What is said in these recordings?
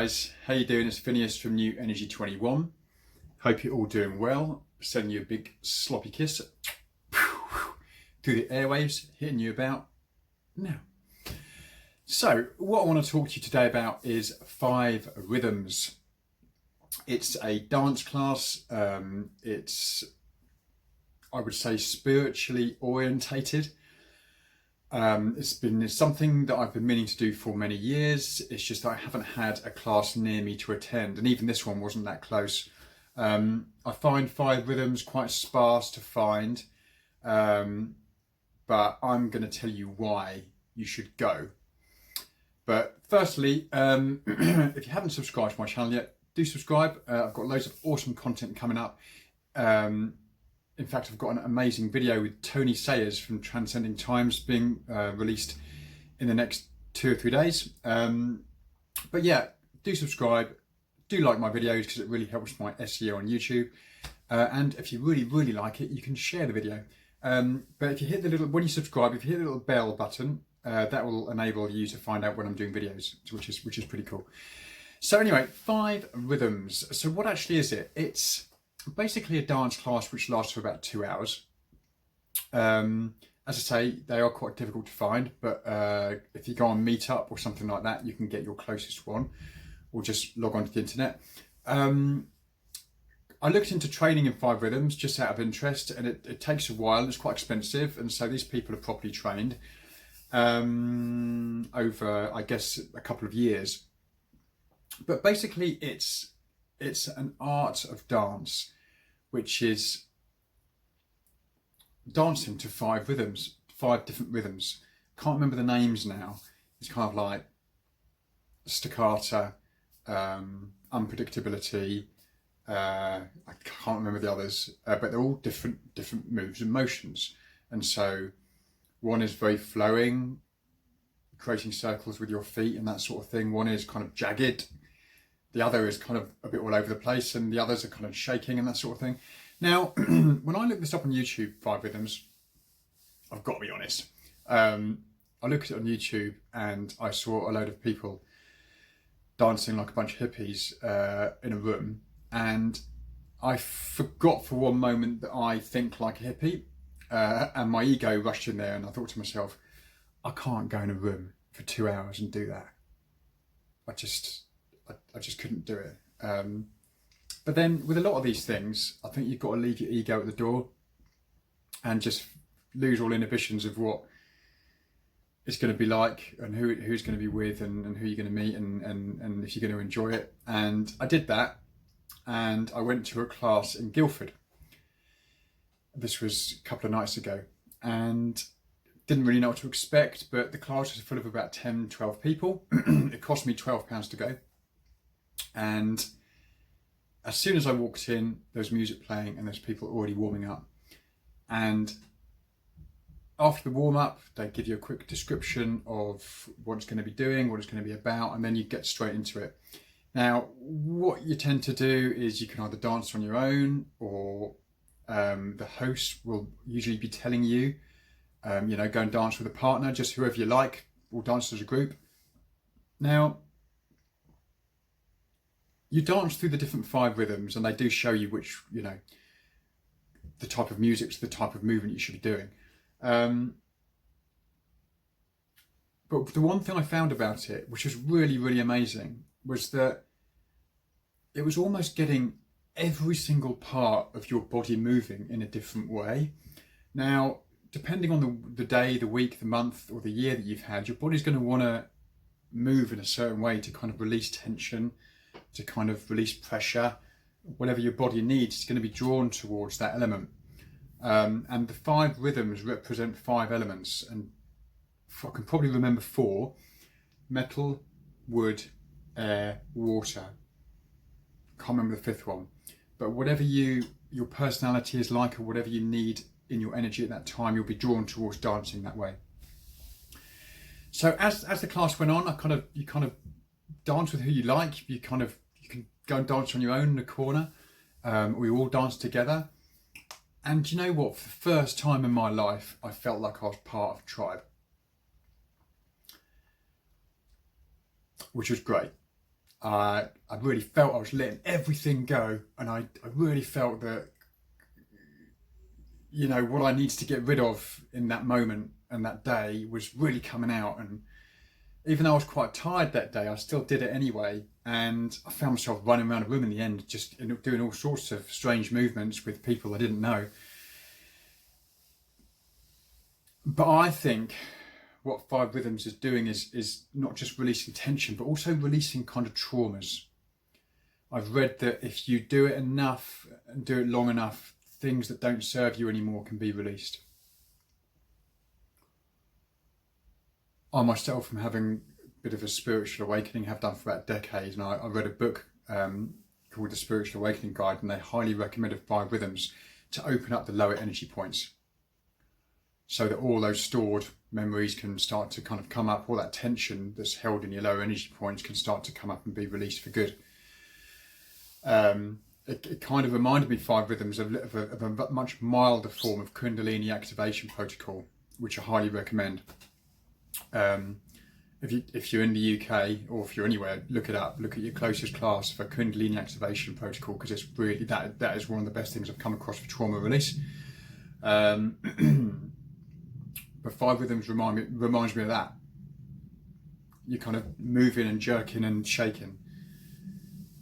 guys, how you doing? It's Phineas from New Energy 21. Hope you're all doing well. Sending you a big sloppy kiss through the airwaves, hitting you about now. So what I want to talk to you today about is 5 rhythms. It's a dance class. It's, I would say, spiritually orientated. It's been something that I've been meaning to do for many years. It's just that I haven't had a class near me to attend, and even this one wasn't that close. I find 5 rhythms quite sparse to find, but I'm going to tell you why you should go. But firstly, if you haven't subscribed to my channel yet, do subscribe. I've got loads of awesome content coming up. In fact, I've got an amazing video with Tony Sayers from Transcending Times being released in the next 2 or 3 days. But yeah, do subscribe, do like my videos because it really helps my SEO on YouTube. And if you really like it, you can share the video. But if you hit the little, when you subscribe, if you hit the little bell button, that will enable you to find out when I'm doing videos, which is pretty cool. So anyway, 5 rhythms. So what actually is it? It's basically a dance class which lasts for about 2 hours. As I say, they are quite difficult to find, but if you go on Meetup or something like that, you can get your closest one, or just log on to the internet. I looked into training in 5 rhythms just out of interest, and it takes a while. It's quite expensive, and so these people are properly trained over, I guess, a couple of years. But basically, it's an art of dance, which is dancing to 5 rhythms, 5 different rhythms. Can't remember the names now. It's kind of like staccato, unpredictability. I can't remember the others, but they're all different moves and motions. And so one is very flowing, creating circles with your feet and that sort of thing. One is kind of jagged. The other is kind of a bit all over the place, and the others are kind of shaking and that sort of thing. Now, when I looked this up on YouTube, 5 rhythms, I've got to be honest. I looked at it on YouTube and I saw a load of people dancing like a bunch of hippies in a room, and I forgot for one moment that I think like a hippie, and my ego rushed in there, and I thought to myself, I can't go in a room for 2 hours and do that. I just couldn't do it. But then with a lot of these things, I think you've got to leave your ego at the door and just lose all inhibitions of what it's going to be like, and who's going to be with, and who you're going to meet, and if you're going to enjoy it. And I did that, and I went to a class in Guildford. This was a couple of nights ago, and didn't really know what to expect, but the class was full of about 10, 12 people. It cost me £12 to go. And as soon as I walked in, there was music playing and there's people already warming up. And after the warm up, they give you a quick description of what it's going to be doing, what it's going to be about, and then you get straight into it. Now, what you tend to do is you can either dance on your own, or the host will usually be telling you, go and dance with a partner, just whoever you like, or dance as a group. Now, you dance through the different 5 rhythms, and they do show you which, the type of music, the type of movement you should be doing. But the one thing I found about it, which was really amazing, was that it was almost getting every single part of your body moving in a different way. Now, depending on the day, the week, the month, or the year that you've had, your body's going to want to move in a certain way to kind of release tension, to kind of release pressure. Whatever your body needs is going to be drawn towards that element. And the 5 rhythms represent 5 elements, and I can probably remember 4: metal, wood, air, water. Can't remember the 5th one. But whatever your personality is like, or whatever you need in your energy at that time, you'll be drawn towards dancing that way. So as the class went on, you kind of dance with who you like. You can go and dance on your own in the corner. We all dance together. And you know what? For the first time in my life, I felt like I was part of a tribe, which was great. I really felt I was letting everything go, and I really felt that, you know, what I needed to get rid of in that moment and that day was really coming out. And even though I was quite tired that day, I still did it anyway. And I found myself running around a room in the end, just doing all sorts of strange movements with people I didn't know. But I think what 5 Rhythms is doing is not just releasing tension, but also releasing kind of traumas. I've read that if you do it enough and do it long enough, things that don't serve you anymore can be released. I myself am having a bit of a spiritual awakening, have done for about a decade, and I read a book called The Spiritual Awakening Guide, and they highly recommended 5 Rhythms to open up the lower energy points, so that all those stored memories can start to kind of come up, all that tension that's held in your lower energy points can start to come up and be released for good. It kind of reminded me, 5 Rhythms, of a much milder form of Kundalini activation protocol, which I highly recommend. If you're in the UK or if you're anywhere, look it up. Look at your closest class for Kundalini activation protocol, because it's really that is one of the best things I've come across for trauma release. But 5 Rhythms reminds me of that. You're kind of moving and jerking and shaking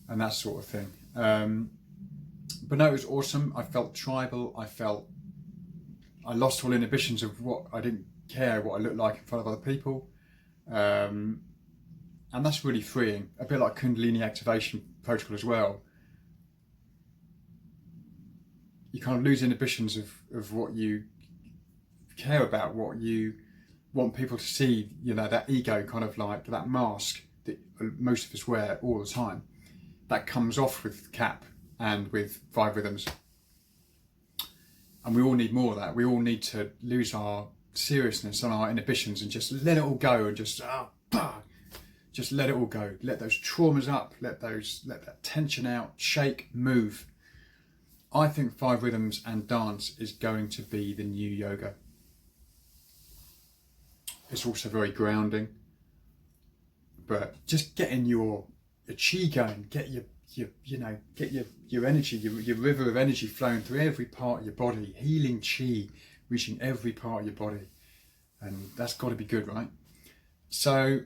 and that sort of thing. But no, it was awesome. I felt tribal. I lost all inhibitions of what I didn't care what I looked like in front of other people. And that's really freeing. A bit like Kundalini activation protocol as well. You kind of lose inhibitions of what you care about, what you want people to see, you know, that ego, kind of like that mask that most of us wear all the time. That comes off with CAP and with 5 Rhythms. And we all need more of that. We all need to lose our seriousness and our inhibitions and just let it all go, and just let it all go. Let those traumas up, let that tension out, shake, move. I think 5 Rhythms and dance is going to be the new yoga. It's also very grounding, but just getting your chi going, get your energy, your river of energy flowing through every part of your body, healing chi, reaching every part of your body, and that's got to be good, right? So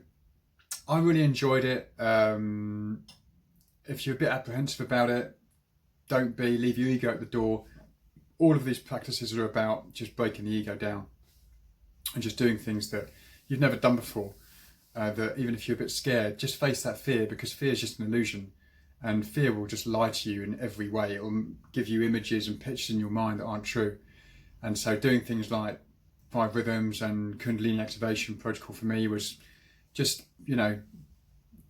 I really enjoyed it. If you're a bit apprehensive about it, don't be. Leave your ego at the door. All of these practices are about just breaking the ego down and just doing things that you've never done before. That even if you're a bit scared, just face that fear, because fear is just an illusion, and fear will just lie to you in every way. It will give you images and pictures in your mind that aren't true. And so doing things like 5 Rhythms and Kundalini activation protocol for me was just, you know,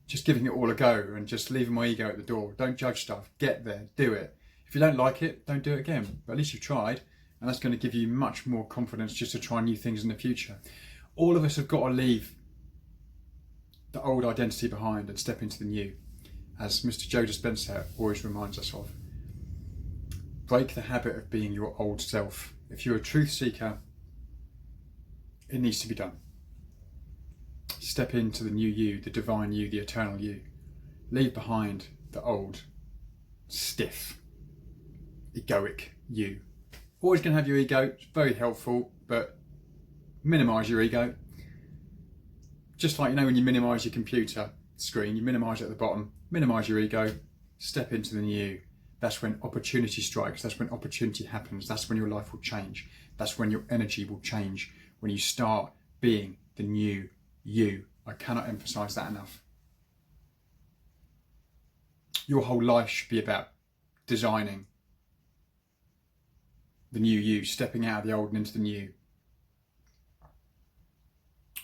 just giving it all a go and just leaving my ego at the door. Don't judge stuff. Get there. Do it. If you don't like it, don't do it again. But at least you've tried, and that's going to give you much more confidence just to try new things in the future. All of us have got to leave the old identity behind and step into the new, as Mr. Joe Dispenza always reminds us of. Break the habit of being your old self. If you're a truth seeker, it needs to be done. Step into the new you, the divine you, the eternal you. Leave behind the old, stiff, egoic you. Always going to have your ego. It's very helpful, but minimise your ego. Just like, you know, when you minimise your computer screen, you minimise it at the bottom. Minimise your ego. Step into the new. That's when opportunity strikes. That's when opportunity happens. That's when your life will change. That's when your energy will change. When you start being the new you. I cannot emphasise that enough. Your whole life should be about designing the new you, stepping out of the old and into the new.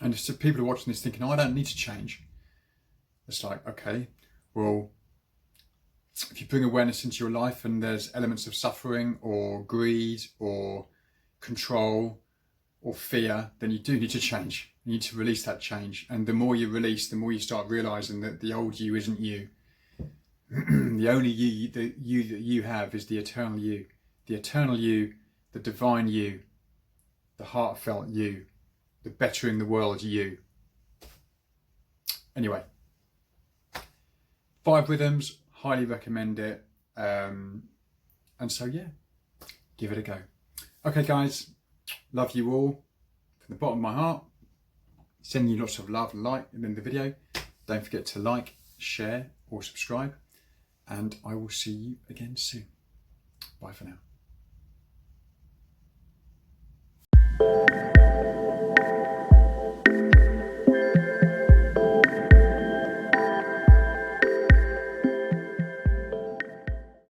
And if people are watching this thinking, oh, I don't need to change. It's like, okay, well, if you bring awareness into your life and there's elements of suffering or greed or control or fear, then you do need to change. You need to release that change. And the more you release, the more you start realising that the old you isn't you. The only you that you have is the eternal you. The eternal you, the divine you, the heartfelt you, the bettering the world you. Anyway, 5 rhythms, highly recommend it. And so yeah, give it a go. Okay guys, love you all from the bottom of my heart. Sending you lots of love and light in the video. Don't forget to like, share or subscribe, and I will see you again soon. Bye for now.